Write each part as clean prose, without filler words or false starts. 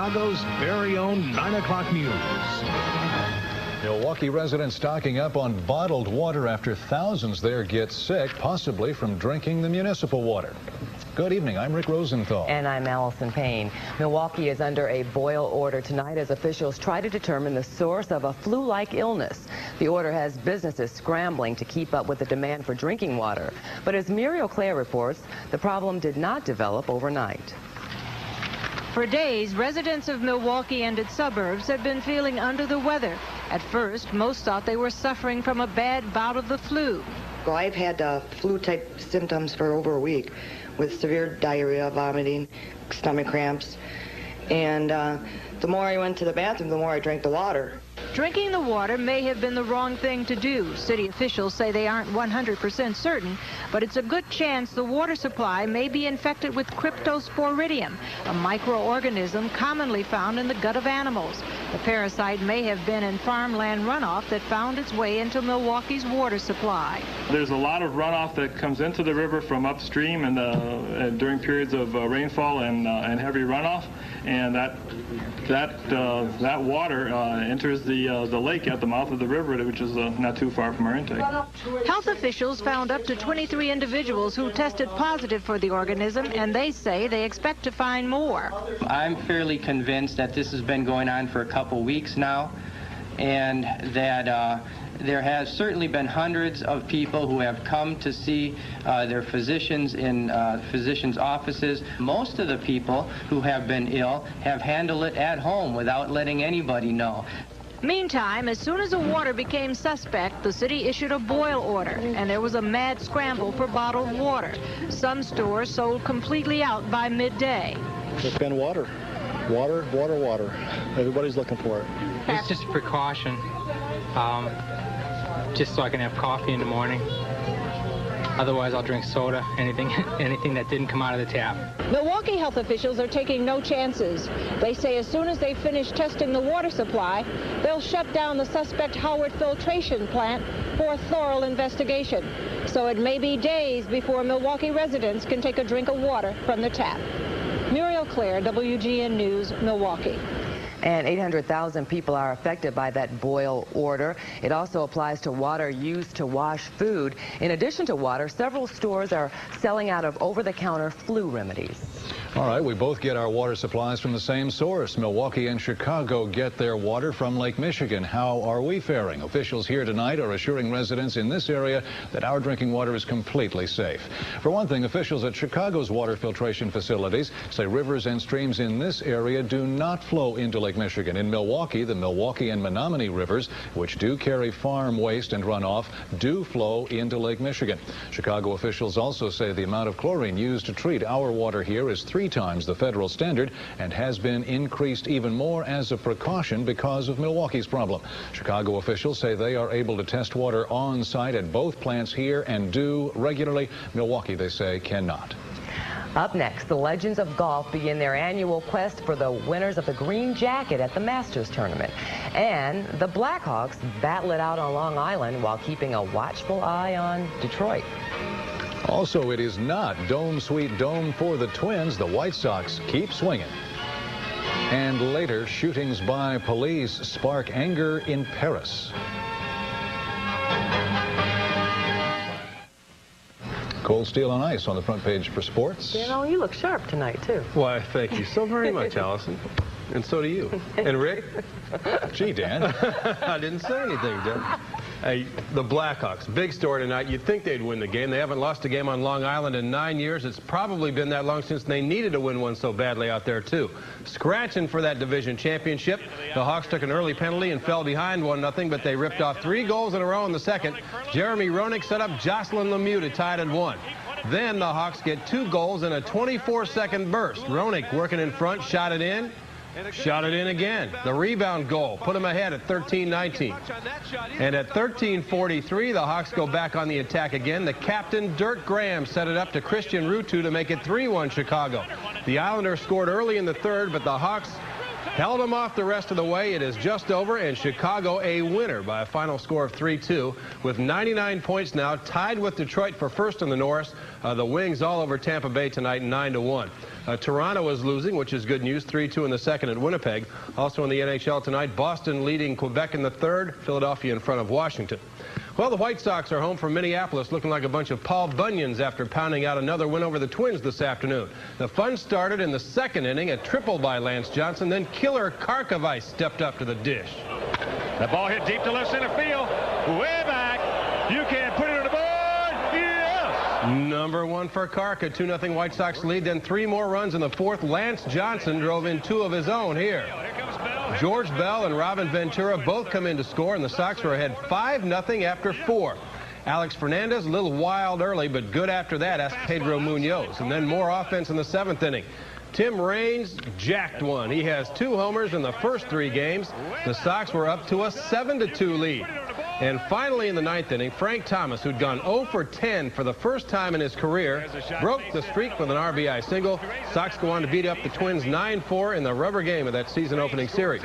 Chicago's very own 9 o'clock news. Milwaukee residents stocking up on bottled water after thousands there get sick, possibly from drinking the municipal water. Good evening, I'm Rick Rosenthal. And I'm Allison Payne. Milwaukee is under a boil order tonight as officials try to determine the source of a flu-like illness. The order has businesses scrambling to keep up with the demand for drinking water. But as Muriel Claire reports, the problem did not develop overnight. For days, residents of Milwaukee and its suburbs have been feeling under the weather. At first, most thought they were suffering from a bad bout of the flu. Well, I've had flu-type symptoms for over a week with severe diarrhea, vomiting, stomach cramps. And the more I went to the bathroom, the more I drank the water. Drinking the water may have been the wrong thing to do. City officials say they aren't 100% certain, but it's a good chance the water supply may be infected with cryptosporidium, a microorganism commonly found in the gut of animals. The parasite may have been in farmland runoff that found its way into Milwaukee's water supply. There's a lot of runoff that comes into the river from upstream and during periods of rainfall and heavy runoff, and that water enters the lake at the mouth of the river, which is not too far from our intake. Health officials found up to 23 individuals who tested positive for the organism, and they say they expect to find more. I'm fairly convinced that this has been going on for a couple weeks now, and that there has certainly been hundreds of people who have come to see their physicians in physicians' offices. Most of the people who have been ill have handled it at home without letting anybody know. Meantime, as soon as the water became suspect, the city issued a boil order, and there was a mad scramble for bottled water. Some stores sold completely out by midday. It's been water. Water, water, water. Everybody's looking for it. It's just a precaution, just so I can have coffee in the morning. Otherwise, I'll drink soda, anything that didn't come out of the tap. Milwaukee health officials are taking no chances. They say as soon as they finish testing the water supply, they'll shut down the suspect Howard filtration plant for a thorough investigation. So it may be days before Milwaukee residents can take a drink of water from the tap. Muriel Claire, WGN News, Milwaukee. And 800,000 people are affected by that boil order. It also applies to water used to wash food. In addition to water, several stores are selling out of over-the-counter flu remedies. All right, we both get our water supplies from the same source. Milwaukee and Chicago get their water from Lake Michigan. How are we faring? Officials here tonight are assuring residents in this area that our drinking water is completely safe. For one thing, officials at Chicago's water filtration facilities say rivers and streams in this area do not flow into Lake Michigan. In Milwaukee, the Milwaukee and Menominee rivers, which do carry farm waste and runoff, do flow into Lake Michigan. Chicago officials also say the amount of chlorine used to treat our water here is 3 times the federal standard and has been increased even more as a precaution because of Milwaukee's problem. Chicago officials say they are able to test water on site at both plants here and do regularly. Milwaukee, they say, cannot. Up next, the legends of golf begin their annual quest for the winners of the green jacket at the Masters tournament. And the Blackhawks battle it out on Long Island while keeping a watchful eye on Detroit. Also, it is not dome sweet dome for the Twins. The White Sox keep swinging. And later, shootings by police spark anger in Paris. Cold Steel on Ice on the front page for sports. You know, you look sharp tonight, too. Why, thank you so very much, Allison. And so do you. And Rick? Gee, Dan. I didn't say anything, Dan. Hey, the Blackhawks, big story tonight. You'd think they'd win the game. They haven't lost a game on Long Island in 9 years. It's probably been that long since they needed to win one so badly out there, too. Scratching for that division championship. The Hawks took an early penalty and fell behind 1-0, but they ripped off 3 goals in a row in the second. Jeremy Roenick set up Jocelyn Lemieux to tie it at 1. Then the Hawks get 2 goals in a 24-second burst. Roenick working in front, shot it in. Shot it in again. The rebound goal put them ahead at 13-19. And at 13:43, the Hawks go back on the attack again. The captain, Dirk Graham, set it up to Christian Ruutu to make it 3-1 Chicago. The Islanders scored early in the third, but the Hawks held them off the rest of the way. It is just over, and Chicago a winner by a final score of 3-2 with 99 points now, tied with Detroit for first in the North. The Wings all over Tampa Bay tonight, 9-1. Toronto is losing, which is good news, 3-2 in the second at Winnipeg. Also in the NHL tonight, Boston leading Quebec in the third, Philadelphia in front of Washington. Well, the White Sox are home from Minneapolis looking like a bunch of Paul Bunyan's after pounding out another win over the Twins this afternoon. The fun started in the second inning, a triple by Lance Johnson, then killer Karkovice stepped up to the dish. The ball hit deep to left center field, way back. You can't put it on the board. Yes! Number one for Karka, 2-0 White Sox lead, then 3 more runs in the fourth. Lance Johnson drove in 2 of his own here. George Bell and Robin Ventura both come in to score, and the Sox were ahead 5-0 after 4. Alex Fernandez, a little wild early, but good after that. Asked Pedro Munoz. And then more offense in the 7th inning. Tim Raines jacked one. He has 2 homers in the first 3 games. The Sox were up to a 7-2 lead. And finally in the 9th inning, Frank Thomas, who'd gone 0 for 10 for the first time in his career, broke the streak with an RBI single. Sox go on to beat up the Twins 9-4 in the rubber game of that season-opening series.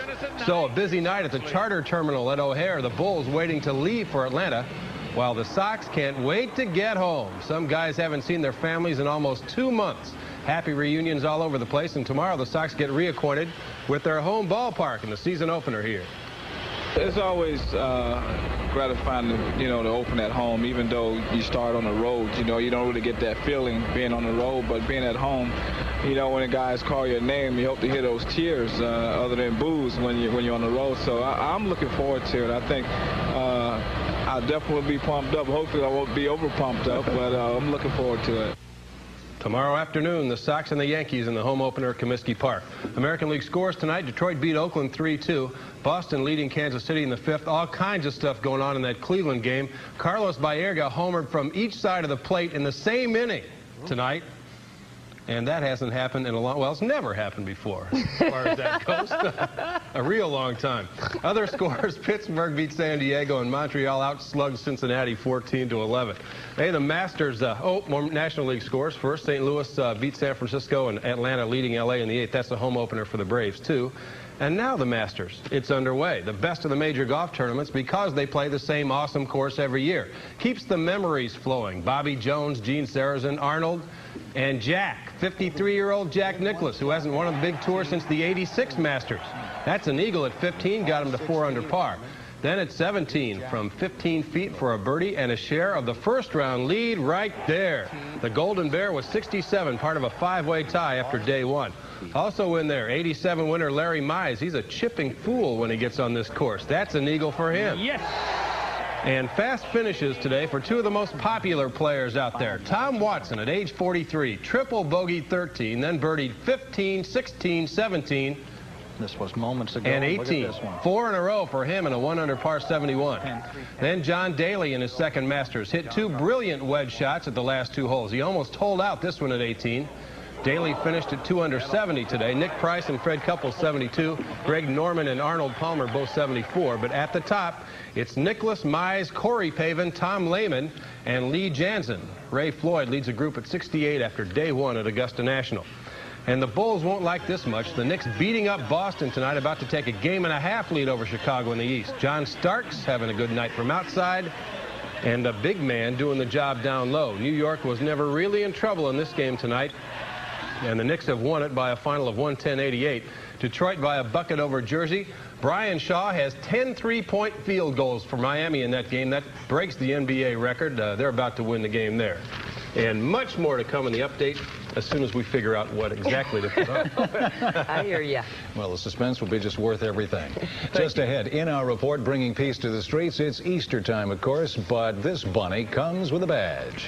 So a busy night at the charter terminal at O'Hare. The Bulls waiting to leave for Atlanta, while the Sox can't wait to get home. Some guys haven't seen their families in almost 2 months. Happy reunions all over the place, and tomorrow the Sox get reacquainted with their home ballpark in the season opener here. It's always gratifying to open at home, even though you start on the road. You don't really get that feeling being on the road, but being at home, when the guys call your name, you hope to hear those cheers other than boos when you're on the road. So I'm looking forward to it. I think I definitely will be pumped up. Hopefully I won't be over pumped up, but I'm looking forward to it. Tomorrow afternoon, the Sox and the Yankees in the home opener at Comiskey Park. American League scores tonight. Detroit beat Oakland 3-2. Boston leading Kansas City in the 5th. All kinds of stuff going on in that Cleveland game. Carlos Baerga homered from each side of the plate in the same inning tonight. And that hasn't happened in a long, well, it's never happened before, as far as that goes. A real long time. Other scores, Pittsburgh beat San Diego, and Montreal outslugged Cincinnati 14-11. Hey, the Masters, more National League scores. First, St. Louis beat San Francisco, and Atlanta leading LA in the 8th. That's the home opener for the Braves, too. And now the Masters. It's underway. The best of the major golf tournaments because they play the same awesome course every year. Keeps the memories flowing. Bobby Jones, Gene Sarazen, Arnold, and Jack, 53-year-old Jack Nicklaus, who hasn't won a big tour since the '86 Masters. That's an eagle at 15, got him to 4 under par. Then at 17, from 15 feet for a birdie and a share of the first-round lead right there. The Golden Bear was 67, part of a 5-way tie after day 1. Also in there, 87 winner Larry Mize. He's a chipping fool when he gets on this course. That's an eagle for him. Yes! And fast finishes today for 2 of the most popular players out there. Tom Watson at age 43, triple bogeyed 13, then birdied 15, 16, 17. This was moments ago. And 18. 4 in a row for him and a 1 under par 71. Then John Daly in his second Masters hit 2 brilliant wedge shots at the last 2 holes. He almost holed out this one at 18. Daly finished at 2 under 70 today. Nick Price and Fred Couples 72. Greg Norman and Arnold Palmer both 74. But at the top, it's Nicholas Mize, Corey Pavin, Tom Lehman, and Lee Janzen. Ray Floyd leads the group at 68 after day 1 at Augusta National. And the Bulls won't like this much. The Knicks beating up Boston tonight, about to take a game-and-a-half lead over Chicago in the East. John Starks having a good night from outside, and a big man doing the job down low. New York was never really in trouble in this game tonight, and the Knicks have won it by a final of 110-88. Detroit by a bucket over Jersey. Brian Shaw has 10 3-point field goals for Miami in that game. That breaks the NBA record. They're about to win the game there. And much more to come in the update as soon as we figure out what exactly to put up. I hear ya. Well, the suspense will be just worth everything. Just ahead, in our report, bringing peace to the streets, it's Easter time, of course, but this bunny comes with a badge.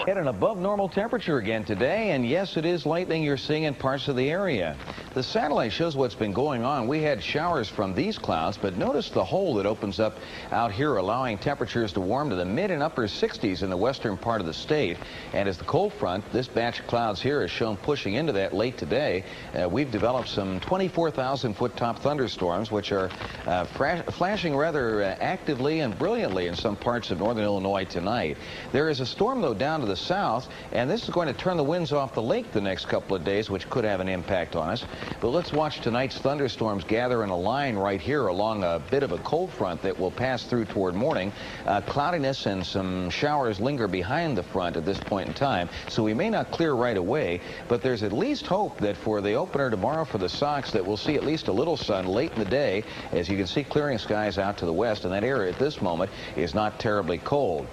At an above normal temperature again today, and yes, it is lightning you're seeing in parts of the area. The satellite shows what's been going on. We had showers from these clouds, but notice the hole that opens up out here, allowing temperatures to warm to the mid and upper 60s in the western part of the state. And as the cold front, this batch of clouds here is shown pushing into that late today. We've developed some 24,000-foot top thunderstorms, which are flashing rather actively and brilliantly in some parts of northern Illinois tonight. There is a storm, though, down to the south, and this is going to turn the winds off the lake the next couple of days, which could have an impact on us. But let's watch tonight's thunderstorms gather in a line right here along a bit of a cold front that will pass through toward morning. Cloudiness and some showers linger behind the front at this point in time, so we may not clear right away, but there's at least hope that for the opener tomorrow for the Sox that we'll see at least a little sun late in the day. As you can see, clearing skies out to the west, and that area at this moment is not terribly cold.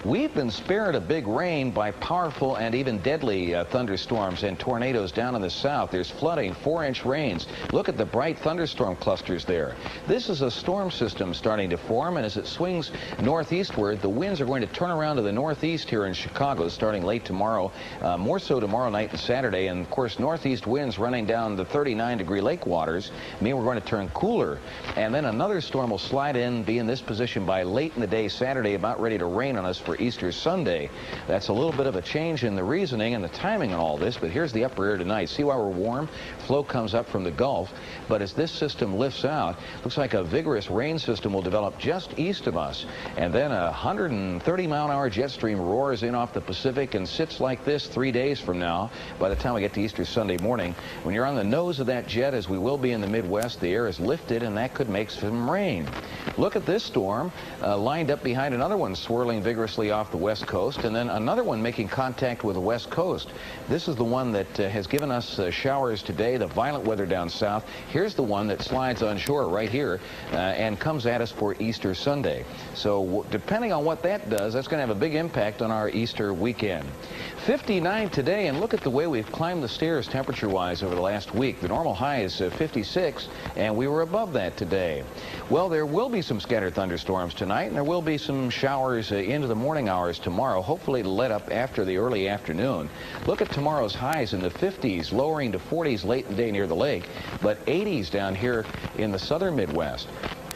We've been spared a big rain by powerful and even deadly thunderstorms and tornadoes down in the south. There's flooding, 4-inch rains. Look at the bright thunderstorm clusters there. This is a storm system starting to form, and as it swings northeastward, the winds are going to turn around to the northeast here in Chicago starting late tomorrow, more so tomorrow night and Saturday, and of course northeast winds running down the 39-degree lake waters mean we're going to turn cooler, and then another storm will slide in, be in this position by late in the day Saturday, about ready to rain on us for Easter Sunday. That's a little bit of a change in the reasoning and the timing on all this, but here's the upper air tonight. See why we're warm? Flow comes up from the Gulf, but as this system lifts out, looks like a vigorous rain system will develop just east of us, and then a 130-mile-an-hour jet stream roars in off the Pacific and sits like this 3 days from now. By the time we get to Easter Sunday morning, when you're on the nose of that jet, as we will be in the Midwest, the air is lifted, and that could make some rain. Look at this storm lined up behind another one swirling vigorously off the west coast, and then another one making contact with the west coast. This is the one that has given us showers today, the violent weather down south. Here's the one that slides on shore right here and comes at us for Easter Sunday. So depending on what that does, that's going to have a big impact on our Easter weekend. 59 today, and look at the way we've climbed the stairs temperature-wise over the last week. The normal high is 56, and we were above that today. Well, there will be some scattered thunderstorms tonight, and there will be some showers into the morning hours tomorrow, hopefully to let up after the early afternoon. Look at tomorrow's highs in the 50s, lowering to 40s late in the day near the lake, but 80s down here in the southern Midwest.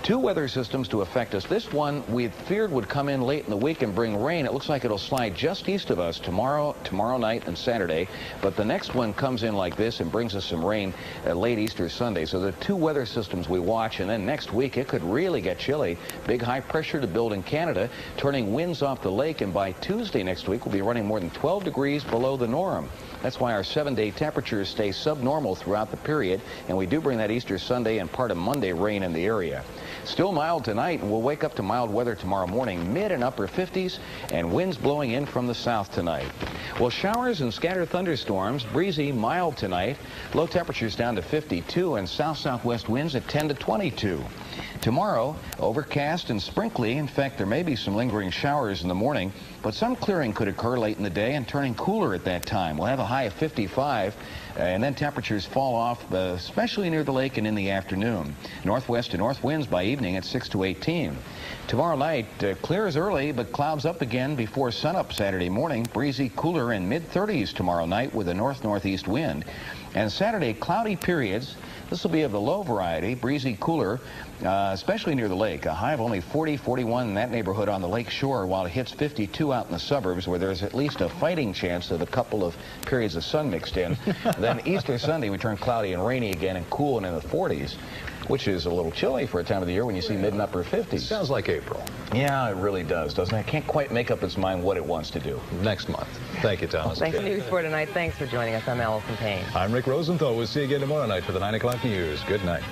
Two weather systems to affect us. This one we feared would come in late in the week and bring rain. It looks like it'll slide just east of us tomorrow night and Saturday. But the next one comes in like this and brings us some rain late Easter Sunday. So the two weather systems we watch, and then next week it could really get chilly. Big high pressure to build in Canada, turning winds off the lake, and by Tuesday next week we'll be running more than 12 degrees below the norm. That's why our 7-day temperatures stay subnormal throughout the period, and we do bring that Easter Sunday and part of Monday rain in the area. Still mild tonight, and we'll wake up to mild weather tomorrow morning, mid and upper 50s, and winds blowing in from the south tonight. Well, showers and scattered thunderstorms, breezy, mild tonight. Low temperatures down to 52, and south-southwest winds at 10 to 22. Tomorrow, overcast and sprinkly. In fact, there may be some lingering showers in the morning, but some clearing could occur late in the day and turning cooler at that time. We'll have a high of 55, and then temperatures fall off, especially near the lake and in the afternoon. Northwest to north winds by evening at 6 to 18. Tomorrow night, clears early, but clouds up again before sunup Saturday morning. Breezy, cooler, in mid-30s tomorrow night with a north-northeast wind. And Saturday, cloudy periods. This will be of the low variety, breezy, cooler, especially near the lake. A high of only 40, 41 in that neighborhood on the lake shore, while it hits 52 out in the suburbs, where there's at least a fighting chance of a couple of periods of sun mixed in. Then Easter Sunday, we turn cloudy and rainy again and cool and in the 40s, which is a little chilly for a time of the year when you see mid and upper 50s. Sounds like April. Yeah, it really does, doesn't it? It can't quite make up its mind what it wants to do. Next month. Thank you, Thomas. Thanks for news for tonight. Thanks for joining us. I'm Allison Payne. I'm Rick Rosenthal. We'll see you again tomorrow night for the 9 o'clock news. Good night.